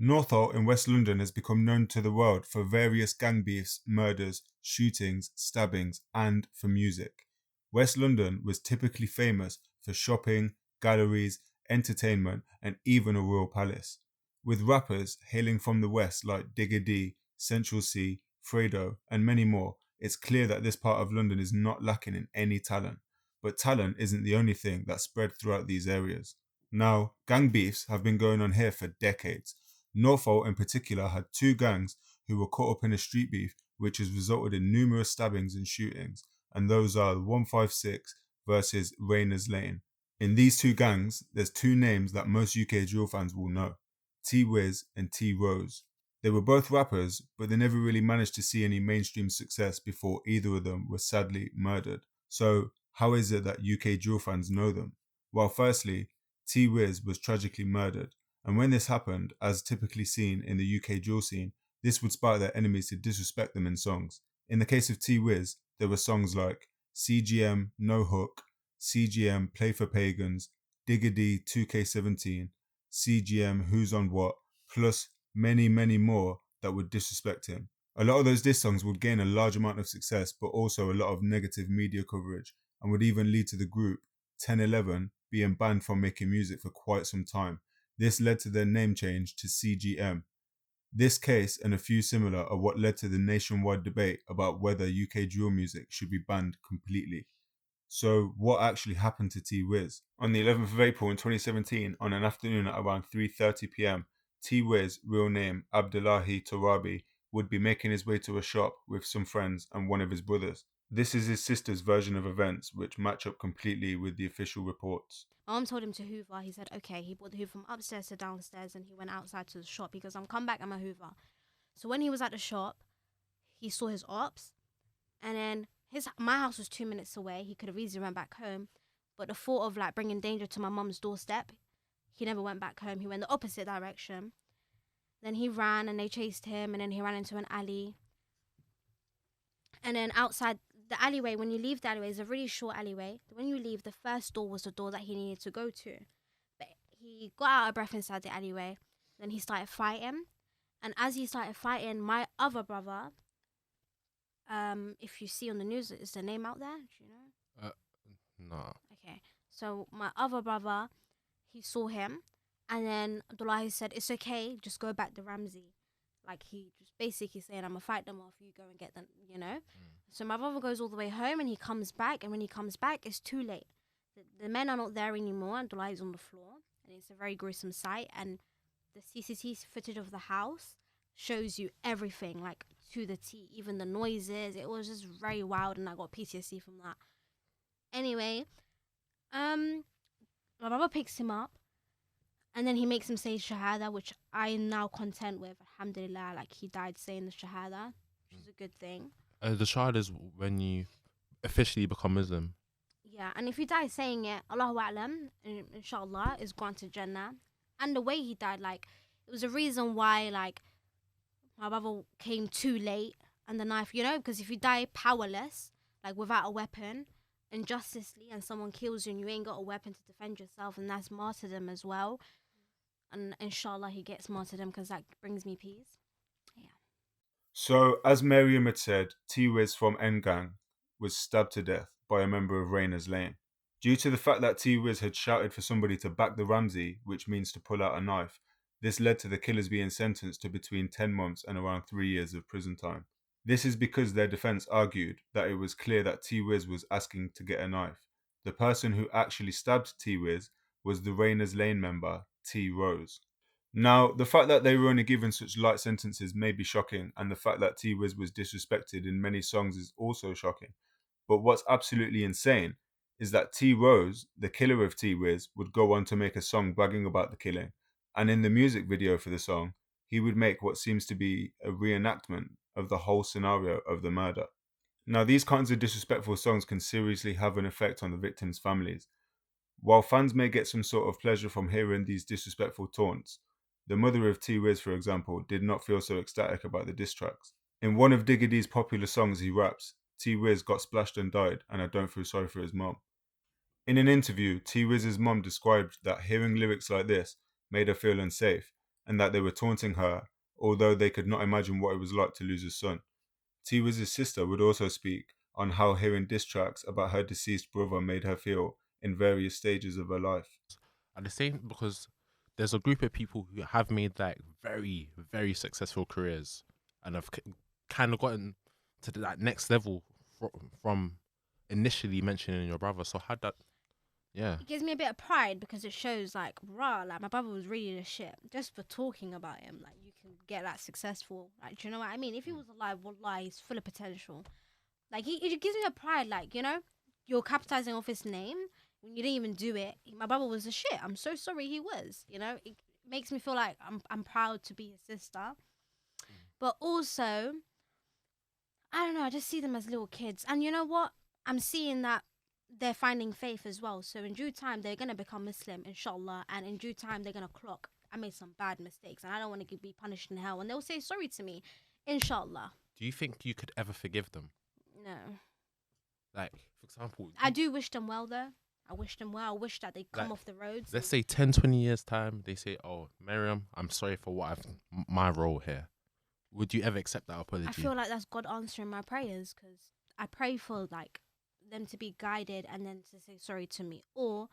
Northolt in West London has become known to the world for various gang beefs, murders, shootings, stabbings, and for music. West London was typically famous for shopping, galleries, entertainment, and even a royal palace. With rappers hailing from the West like Digga D, Central C, Fredo, and many more, it's clear that this part of London is not lacking in any talent. But talent isn't the only thing that spread throughout these areas. Now, gang beefs have been going on here for decades. Norfolk in particular had two gangs who were caught up in a street beef, which has resulted in numerous stabbings and shootings, and those are 156 versus Rayners Lane. In these two gangs, there's two names that most UK drill fans will know: Teewizz and Teerose. They were both rappers, but they never really managed to see any mainstream success before either of them were sadly murdered. So, how is it that UK drill fans know them? Well, firstly, Teewizz was tragically murdered, and when this happened, as typically seen in the UK drill scene, this would spark their enemies to disrespect them in songs. In the case of Teewizz, there were songs like CGM No Hook, CGM Play for Pagans, Digga D 2K17, CGM Who's on What, plus many, many more that would disrespect him. A lot of those diss songs would gain a large amount of success, but also a lot of negative media coverage, and would even lead to the group 1011 being banned from making music for quite some time. This led to their name change to CGM. This case and a few similar are what led to the nationwide debate about whether UK drill music should be banned completely. So, what actually happened to Teewizz? On the 11th of April in 2017, on an afternoon at around 3:30 p.m., Teewizz, real name Abdullahi Torabi, would be making his way to a shop with some friends and one of his brothers. This is his sister's version of events, which match up completely with the official reports. My mom told him to hoover. He said, okay. He brought the hoover from upstairs to downstairs and he went outside to the shop. He goes, I'm come back, I'm a hoover. So when he was at the shop, he saw his ops. And then my house was 2 minutes away. He could have easily went back home. But the thought of like bringing danger to my mum's doorstep, he never went back home. He went the opposite direction. Then he ran and they chased him. And then he ran into an alley. And then outside the alleyway, when you leave the alleyway, it's a really short alleyway. When you leave, the first door was the door that he needed to go to. But he got out of breath inside the alleyway. Then he started fighting. And as he started fighting, my other brother, if you see on the news, is the name out there? Do you know? No. Okay. So my other brother, he saw him. And then Abdullahi said, it's okay, just go back to Ramsey. Like, he just basically saying, I'm going to fight them off, you go and get them, you know? So my brother goes all the way home and he comes back. And when he comes back, it's too late. The men are not there anymore. Abdullahi's on the floor. And it's a very gruesome sight. And the CCTV footage of the house shows you everything, like, to the T. Even the noises. It was just very wild. And I got PTSD from that. Anyway, my brother picks him up. And then he makes him say Shahada, which I am now content with. Alhamdulillah, like he died saying the Shahada, which is a good thing. The child is when you officially become Muslim. Yeah, and if you die saying it, Allahu A'lam, inshallah, is granted Jannah. And the way he died, like, it was a reason why, like, my brother came too late and the knife, you know, because if you die powerless, like without a weapon, injusticely, and someone kills you and you ain't got a weapon to defend yourself, and that's martyrdom as well. And inshallah he gets martyrdom because that brings me peace. Yeah. So, as Miriam had said, Teewizz from Ngang was stabbed to death by a member of Rayners Lane. Due to the fact that Teewizz had shouted for somebody to back the Ramsey, which means to pull out a knife, this led to the killers being sentenced to between 10 months and around 3 years of prison time. This is because their defense argued that it was clear that Teewizz was asking to get a knife. The person who actually stabbed Teewizz was the Rayners Lane member, Teerose. Now, the fact that they were only given such light sentences may be shocking, and the fact that Teewizz was disrespected in many songs is also shocking. But what's absolutely insane is that Teerose, the killer of Teewizz, would go on to make a song bragging about the killing, and in the music video for the song, he would make what seems to be a reenactment of the whole scenario of the murder. Now, these kinds of disrespectful songs can seriously have an effect on the victims' families. While fans may get some sort of pleasure from hearing these disrespectful taunts, the mother of Teewizz, for example, did not feel so ecstatic about the diss tracks. In one of Digga D's popular songs he raps, Teewizz got splashed and died, and I don't feel sorry for his mom. In an interview, Teewizz's mom described that hearing lyrics like this made her feel unsafe, and that they were taunting her, although they could not imagine what it was like to lose a son. Teewizz's sister would also speak on how hearing diss tracks about her deceased brother made her feel in various stages of her life. At the same, because there's a group of people who have made like very, very successful careers and have kind of gotten to that next level from initially mentioning your brother. So how that, yeah, It gives me a bit of pride because it shows like, rah, like my brother was really the shit. Just for talking about him, like you can get that successful. Like, do you know what I mean? If he was alive, wallah, he's full of potential. Like it gives me a pride, like, you know, you're capitalizing off his name when you didn't even do it. My brother was the shit. I'm so sorry he was. You know, it makes me feel like I'm proud to be his sister. But also, I don't know, I just see them as little kids. And you know what? I'm seeing that they're finding faith as well. So in due time, they're going to become Muslim, inshallah. And in due time, they're going to clock, I made some bad mistakes and I don't want to be punished in hell. And they'll say sorry to me, inshallah. do you think you could ever forgive them? No. Like, for example, I do wish them well, though. I wish them well. I wish that they come Like, off the roads. let's say 10, 20 years time, they say, oh, Miriam, I'm sorry for what my role here. Would you ever accept that apology? I feel like that's God answering my prayers because I pray for like them to be guided and then to say sorry to me, or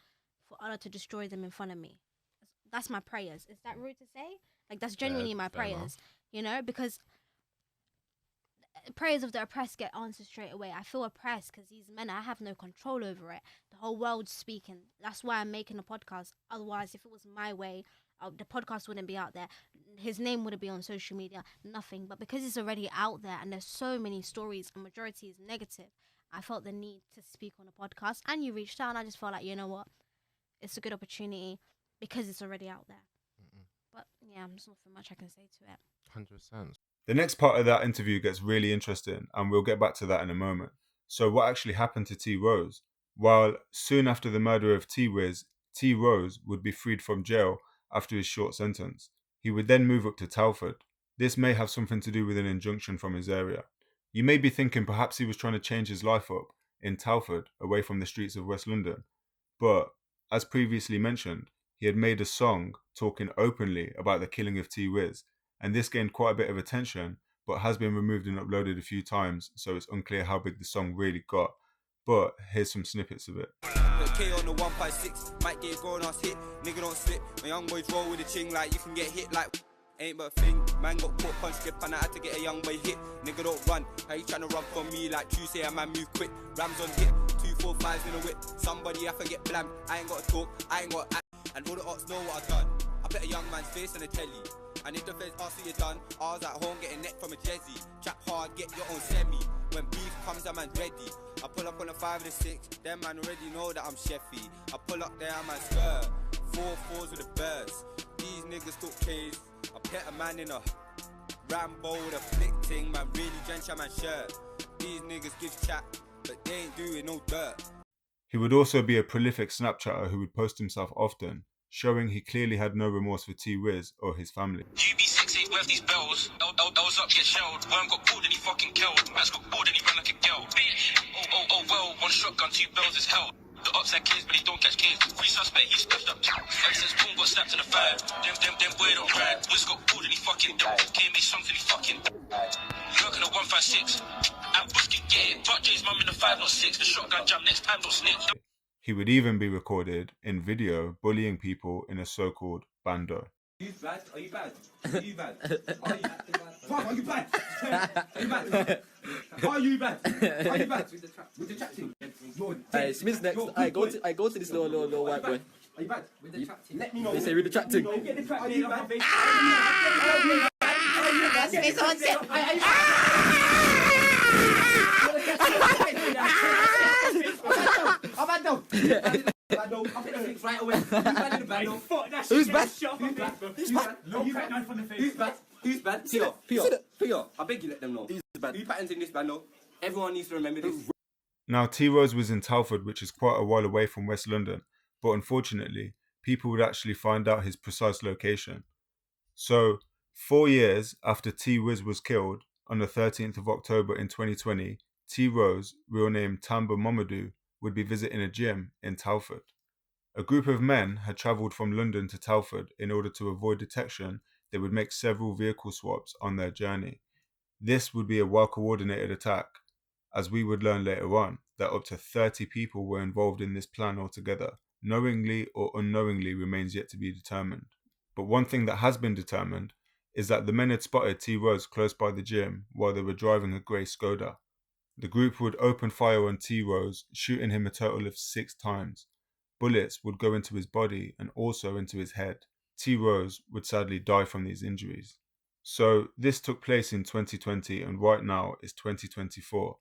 for Allah to destroy them in front of me. That's my prayers. Is that rude to say? Like that's genuinely my fair enough. prayers, you know, because prayers of the oppressed get answered straight away. I feel oppressed because these men, I have no control over it. The whole world's speaking. That's why I'm making a podcast. Otherwise, if it was my way, the podcast wouldn't be out there. His name wouldn't be on social media. Nothing. But because it's already out there and there's so many stories, and majority is negative, I felt the need to speak on a podcast. And you reached out, and I just felt like, you know what, it's a good opportunity because it's already out there. But yeah, there's nothing much I can say to it. 100%. The next part of that interview gets really interesting, and we'll get back to that in a moment. So what actually happened to Teerose? While soon after the murder of Teewizz, Teerose would be freed from jail after his short sentence. He would then move up to Telford. This may have something to do with an injunction from his area. You may be thinking perhaps he was trying to change his life up in Telford, away from the streets of West London. But, as previously mentioned, he had made a song talking openly about the killing of Teewizz, and this gained quite a bit of attention, but has been removed and uploaded a few times, so it's unclear how big the song really got. But here's some snippets of it. K on the 156, might get going on hit, nigga don't slip. My young boys roll with a ching like you can get hit like ain't but a thing. Man got caught punch skip and I had to get a young boy hit. Nigga don't run, how you tryna run from me like Tuesday? A man move quick, Rams on hit, 2 4 5s in a whip. Somebody have to get blam. I ain't gotta talk, I ain't gotta act, and all the ops know what I done. I bet a young man's face on the telly. And if the feds ask what you done, I was at home getting neck from a Jezzy. Trap hard, get your own semi. When beef comes, that man's ready. I pull up on a 5 and a 6, them man already know that I'm chefy. I pull up there, I'm skirt. 4 4s with the birds. These niggas talk K's. I pet a man in a Rambo with a flick ting, man really drench a man's shirt. These niggas give chat, but they ain't doing no dirt. He would also be a prolific Snapchatter who would post himself often, showing he clearly had no remorse for Teewizz or his family. UB6 ain't worth these bells. L's up, get shelled. Worm got bored and he fucking killed. Max got bored and he ran like a girl. Bitch. Oh, well, one shotgun, 2 bells is hell. The ops had kids, but he don't catch kids. Free suspect, he stuffed up. Ever since Boom got slapped in the fire. Them boy don't ride. Wiz got bored and he fucking died. Came made songs and he fucking died. Lurking at 156. At Bush can get it. Buck J's mum in the 506. The shotgun jump next time, don't snitch. He would even be recorded in video bullying people in a so-called bando. Are you bad? Are you bad? Are you bad? Are you bad? Are you bad? Are you bad? Are you bad? With the trap team. Hey, Smith's next. I go to this little white boy. Are you bad? With the trap team. Let me know. They say with the trap team. Get the trap team. Are Who's bad? Who's bad? Pio, I beg you let them know. Who's bad? Who patterns in this band though? Everyone needs to remember this. Now, Teerose was in Telford, which is quite a while away from West London, but unfortunately, people would actually find out his precise location. So, 4 years after Teewizz was killed, on the 13th of October in 2020, Teerose, real name Tamba Momadou, would be visiting a gym in Telford. A group of men had travelled from London to Telford in order to avoid detection they would make several vehicle swaps on their journey. This would be a well-coordinated attack, as we would learn later on that up to 30 people were involved in this plan altogether. Knowingly or unknowingly remains yet to be determined. But one thing that has been determined is that the men had spotted Teerose close by the gym while they were driving a grey Skoda. The group would open fire on Teerose, shooting him a total of 6 times. Bullets would go into his body and also into his head. Teerose would sadly die from these injuries. So this took place in 2020 and right now is 2024.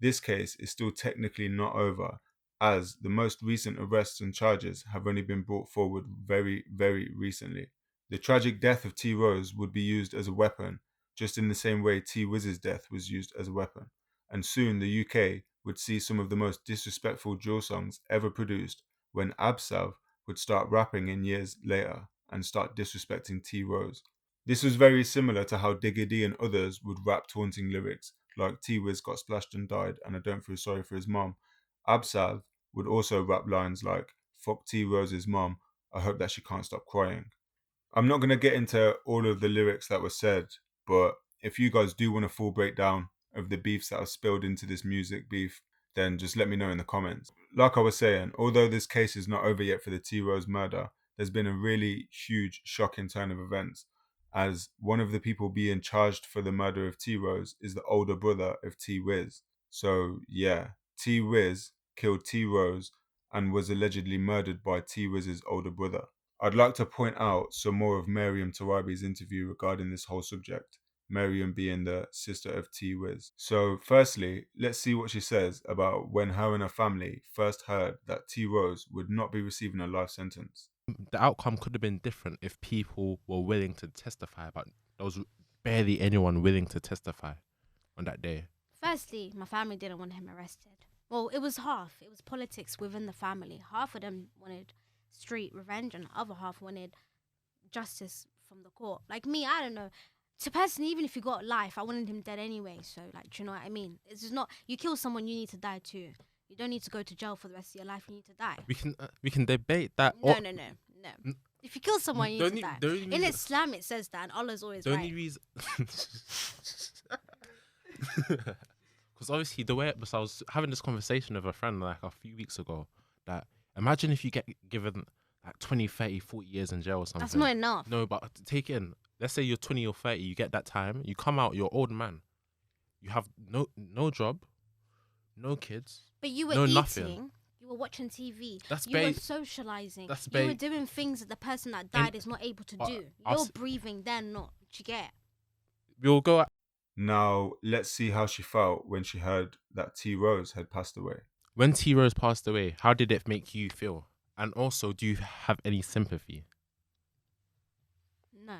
This case is still technically not over, as the most recent arrests and charges have only been brought forward very, very recently. The tragic death of Teerose would be used as a weapon, just in the same way Teewizz's death was used as a weapon. And soon the UK would see some of the most disrespectful drill songs ever produced when Absav would start rapping in years later and start disrespecting Teerose. This was very similar to how Digga D and others would rap taunting lyrics, like Teewizz got splashed and died and I don't feel sorry for his mom. Absav would also rap lines like, fuck Teerose's mom, I hope that she can't stop crying. I'm not going to get into all of the lyrics that were said, but if you guys do want a full breakdown of the beefs that have spilled into this music beef, then just let me know in the comments. Like I was saying, although this case is not over yet for the Teerose murder, there's been a really huge shocking turn of events, as one of the people being charged for the murder of Teerose is the older brother of Teewizz. So yeah, Teewizz killed Teerose and was allegedly murdered by Teewizz's older brother. I'd like to point out some more of Mariam Tarabi's interview regarding this whole subject, Mariam being the sister of Teewizz. So firstly, let's see what she says about when her and her family first heard that Teerose would not be receiving a life sentence. The outcome could have been different if people were willing to testify, but there was barely anyone willing to testify on that day. Firstly, my family didn't want him arrested. Well, it was half. It was politics within the family. Half of them wanted street revenge and the other half wanted justice from the court. Like me, I don't know. To personally, even if you got life, I wanted him dead anyway. So, like, do you know what I mean? It's just not, you kill someone, you need to die too. You don't need to go to jail for the rest of your life. You need to die. We can debate that. No. If you kill someone, you need to die. The only In Islam, it says that, and Allah's always the right. only reason, because obviously the way, because I was having this conversation with a friend like a few weeks ago, that imagine if you get given like 20, 30, 40 years in jail or something. That's not enough. No, but take it in. Let's say you're 20 or 30, you get that time, you come out, you're old man. You have no job, no kids. But you were no eating, nothing. You were watching TV, That's you were socializing, That's you were doing things that the person that died is not able to do. You're breathing, they're not. Do you get? We'll go at. Now, let's see how she felt when she heard that Teerose had passed away. When Teerose passed away, how did it make you feel? And also, do you have any sympathy? No.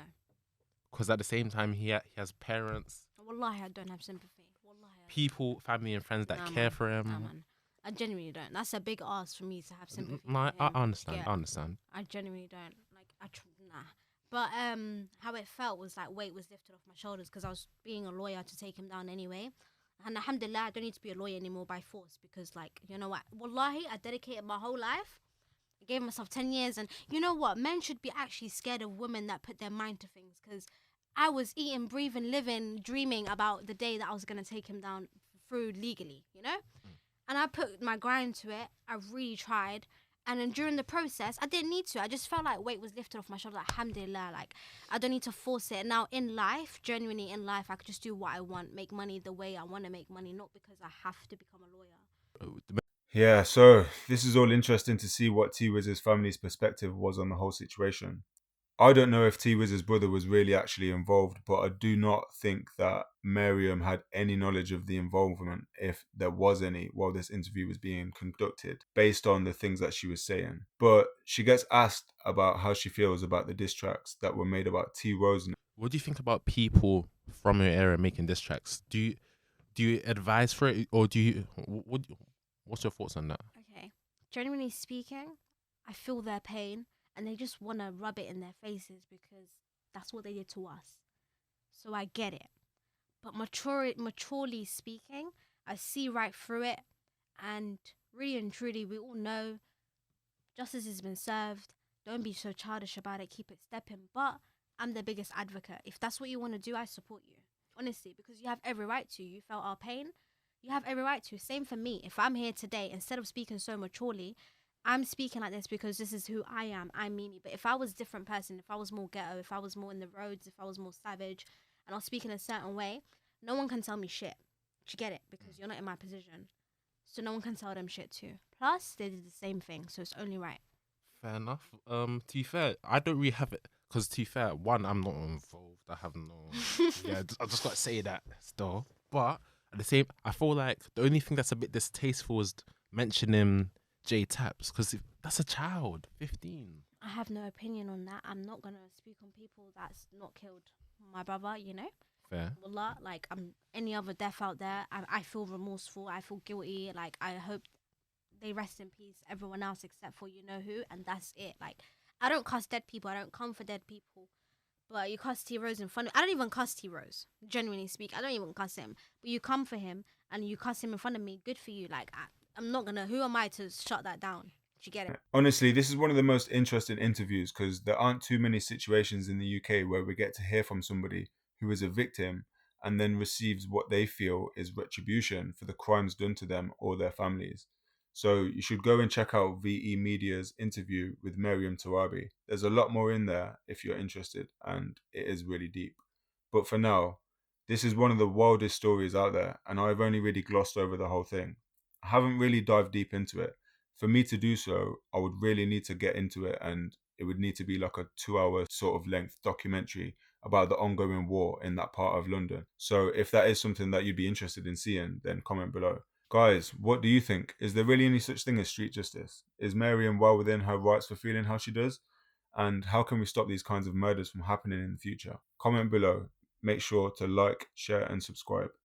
Because at the same time, he has parents. Wallahi, I don't have sympathy. Wallahi, people, family and friends that care for him. Nah, man. I genuinely don't. That's a big ask for me to have sympathy. No, for him. I understand. Yeah. I understand. I genuinely don't. Like, nah. But how it felt was like weight was lifted off my shoulders because I was being a lawyer to take him down anyway. And alhamdulillah, I don't need to be a lawyer anymore by force because, like, you know what? Wallahi, I dedicated my whole life. I gave myself 10 years. And you know what? Men should be actually scared of women that put their mind to things because I was eating, breathing, living, dreaming about the day that I was going to take him down through legally, you know? And I put my grind to it. I really tried. And then during the process, I didn't need to. I just felt like weight was lifted off my shoulders. Like, alhamdulillah, like, I don't need to force it. Now, in life, genuinely in life, I could just do what I want, make money the way I want to make money, not because I have to become a lawyer. Yeah, so this is all interesting to see what Teewizz's family's perspective was on the whole situation. I don't know if Teewizz's brother was really actually involved, but I do not think that Mariam had any knowledge of the involvement, if there was any, while this interview was being conducted, based on the things that she was saying. But she gets asked about how she feels about the diss tracks that were made about Teerose. What do you think about people from your area making diss tracks? Do you advise for it, or do you? What's your thoughts on that? Okay, genuinely speaking, I feel their pain. And they just want to rub it in their faces because that's what they did to us. So I get it. But maturely speaking, I see right through it. And really and truly, we all know justice has been served. Don't be so childish about it. Keep it stepping. But I'm the biggest advocate. If that's what you want to do, I support you. Honestly, because you have every right to. You felt our pain. You have every right to. Same for me. If I'm here today, instead of speaking so maturely, I'm speaking like this because this is who I am. I'm Mimi. But if I was a different person, if I was more ghetto, if I was more in the roads, if I was more savage, and I was speaking a certain way, no one can tell me shit. Do you get it? Because you're not in my position. So no one can tell them shit too. Plus, they did the same thing, so it's only right. Fair enough. To be fair, I don't really have it because to be fair, one, I'm not involved. I have no. Yeah, I just got to say that still. But at the same, I feel like the only thing that's a bit distasteful is mentioning J Taps because that's a child, 15. I have no opinion on that. I'm not gonna speak on people that's not killed my brother, you know? Fair. Wallah, like any other death out there, I feel remorseful, I feel guilty, like I hope they rest in peace, everyone else except for you know who, and that's it. Like I don't cuss dead people, I don't come for dead people. But you cuss Teerose in front of I don't even cuss Teerose, genuinely speak. I don't even cuss him. But you come for him and you cuss him in front of me, good for you. Like I'm not gonna who am I to shut that down? Do you get it? Honestly, this is one of the most interesting interviews because there aren't too many situations in the UK where we get to hear from somebody who is a victim and then receives what they feel is retribution for the crimes done to them or their families. So you should go and check out VE Media's interview with Miriam Tarabi. There's a lot more in there if you're interested, and it is really deep. But for now, this is one of the wildest stories out there, and I've only really glossed over the whole thing. I haven't really dived deep into it. For me to do so, I would really need to get into it, and it would need to be like a 2 hour sort of length documentary about the ongoing war in that part of London. So if that is something that you'd be interested in seeing, then comment below. Guys, what do you think? Is there really any such thing as street justice? Is Miriam well within her rights for feeling how she does? And how can we stop these kinds of murders from happening in the future? Comment below. Make sure to like, share, and subscribe.